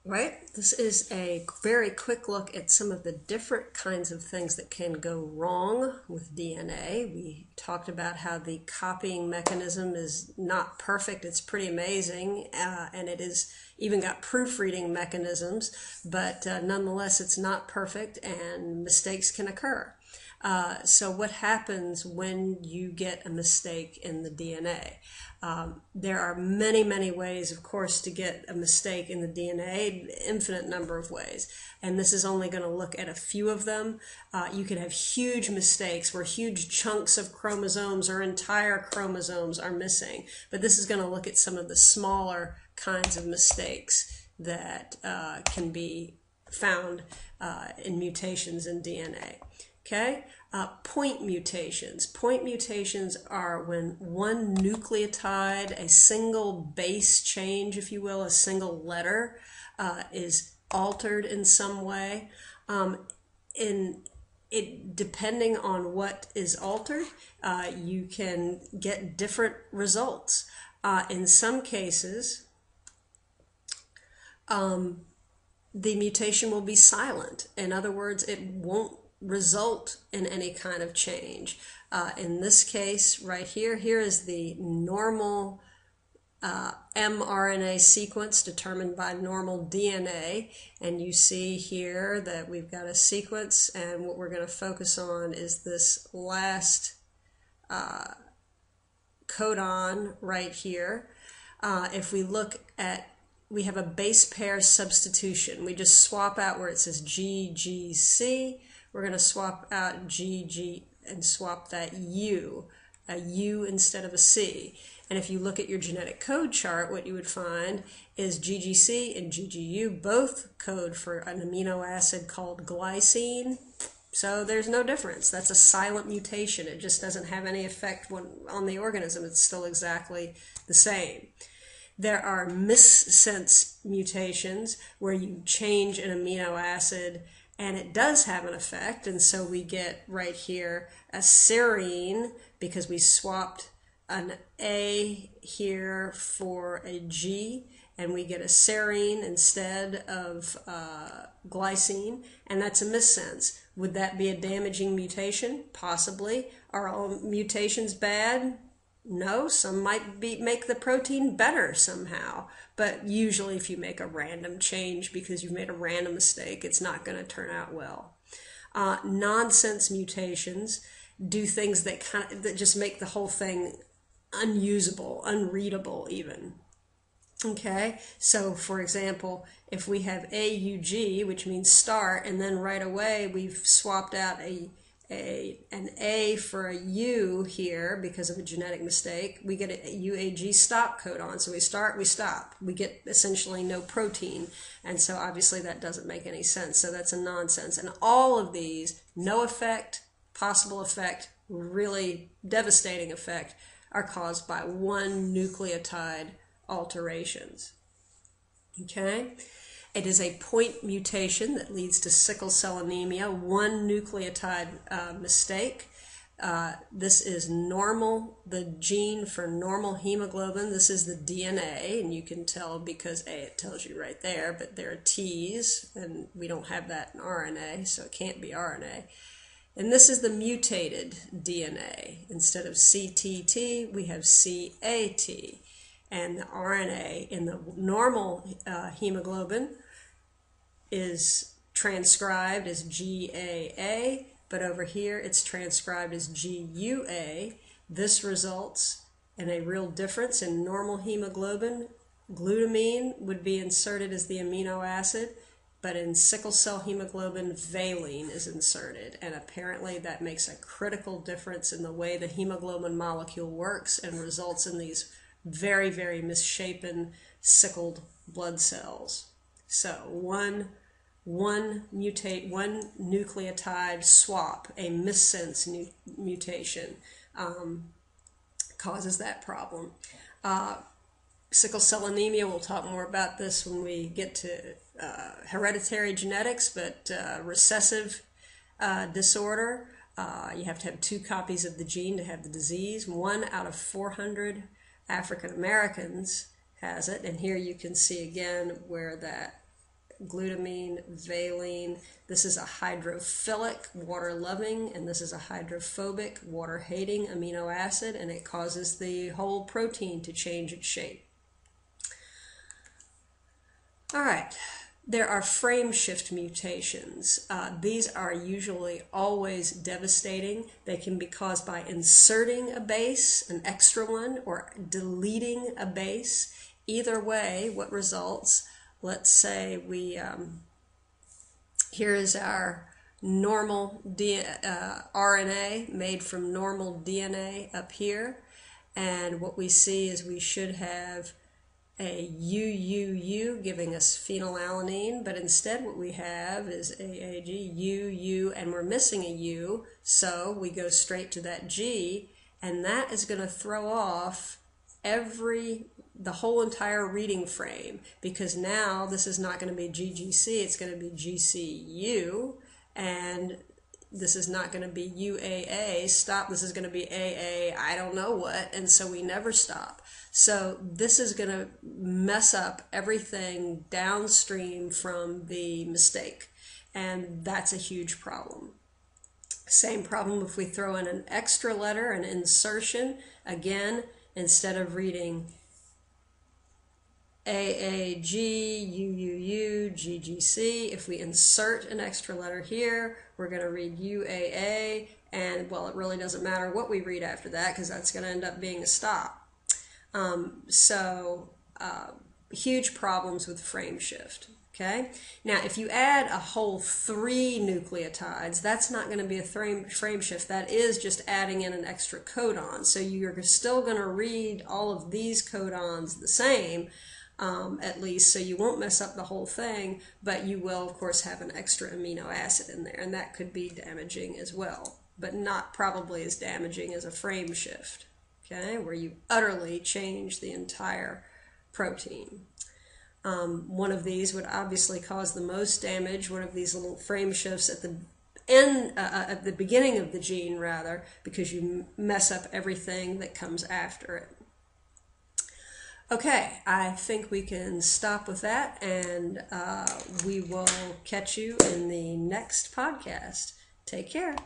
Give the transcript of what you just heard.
Right? This is a very quick look at some of the different kinds of things that can go wrong with DNA. We talked about how the copying mechanism is not perfect. It's pretty amazing, and it is even got proofreading mechanisms, but nonetheless, it's not perfect, and mistakes can occur. So what happens when you get a mistake in the DNA? There are many, many ways, of course, to get a mistake in the DNA, infinite number of ways. And this is only going to look at a few of them. You can have huge mistakes where huge chunks of chromosomes or entire chromosomes are missing. But this is going to look at some of the smaller kinds of mistakes that can be found in mutations in DNA. Okay? Point mutations. Point mutations are when one nucleotide, a single base change, if you will, a single letter, is altered in some way. Depending on what is altered, you can get different results. In some cases, the mutation will be silent. In other words, it won't result in any kind of change. In this case, right here, here is the normal mRNA sequence determined by normal DNA, and you see here that we've got a sequence, and what we're going to focus on is this last codon right here. If we look at, we have a base pair substitution. We just swap out where it says GGC. We're going to swap out GG and swap that U, a U instead of a C. And if you look at your genetic code chart, what you would find is GGC and GGU both code for an amino acid called glycine. So there's no difference. That's a silent mutation. It just doesn't have any effect on the organism. It's still exactly the same. There are missense mutations where you change an amino acid and it does have an effect, and so we get right here a serine because we swapped an A here for a G, and we get a serine instead of glycine, and that's a missense. Would that be a damaging mutation? Possibly. Are all mutations bad? No, some might make the protein better somehow, but usually if you make a random change because you've made a random mistake, it's not going to turn out well. Nonsense mutations do things that just make the whole thing unusable, unreadable even. Okay, so for example, if we have AUG, which means start, and then right away we've swapped out an A for a U here because of a genetic mistake, we get a UAG stop codon. So we start, we stop. We get essentially no protein. And so obviously that doesn't make any sense. So that's a nonsense. And all of these, no effect, possible effect, really devastating effect, are caused by one nucleotide alterations. Okay? It is a point mutation that leads to sickle cell anemia, one nucleotide mistake. This is normal, the gene for normal hemoglobin. This is the DNA, and you can tell because it tells you right there, but there are T's, and we don't have that in RNA, so it can't be RNA. And this is the mutated DNA. Instead of CTT, we have CAT. And the RNA in the normal hemoglobin is transcribed as GAA, but over here it's transcribed as GUA. This results in a real difference in normal hemoglobin. Glutamine would be inserted as the amino acid, but in sickle cell hemoglobin, valine is inserted, and apparently that makes a critical difference in the way the hemoglobin molecule works and results in these very, very misshapen, sickled blood cells. So one nucleotide swap, a missense mutation, causes that problem. Sickle cell anemia, we'll talk more about this when we get to hereditary genetics, but recessive disorder, you have to have 2 copies of the gene to have the disease. 1 out of 400 African Americans has it, and here you can see again where that glutamine, valine. This is a hydrophilic, water-loving, and this is a hydrophobic, water-hating amino acid, and it causes the whole protein to change its shape. All right. There are frame shift mutations. These are usually always devastating. They can be caused by inserting a base, an extra one, or deleting a base. Either way, what results? Let's say we, here is our normal RNA made from normal DNA up here. And what we see is we should have a UUU giving us phenylalanine, but instead what we have is AAG, UU, and we're missing a U, so we go straight to that G, and that is going to throw off the whole entire reading frame, because now this is not going to be GGC, it's going to be GCU, and this is not going to be UAA, stop, this is going to be AA, I don't know what, and so we never stop. So this is going to mess up everything downstream from the mistake, and that's a huge problem. Same problem if we throw in an extra letter, an insertion. Again, instead of reading AAG, UUU, GGC, if we insert an extra letter here, we're going to read UAA, and well, it really doesn't matter what we read after that because that's going to end up being a stop. Huge problems with frame shift. Okay. Now, if you add a whole 3 nucleotides, that's not going to be a frame shift. That is just adding in an extra codon. So you're still going to read all of these codons the same, at least, so you won't mess up the whole thing, but you will, of course, have an extra amino acid in there, and that could be damaging as well, but not probably as damaging as a frame shift. Okay, where you utterly change the entire protein. One of these would obviously cause the most damage, one of these little frame shifts at the at the beginning of the gene, rather, because you mess up everything that comes after it. Okay, I think we can stop with that, and we will catch you in the next podcast. Take care.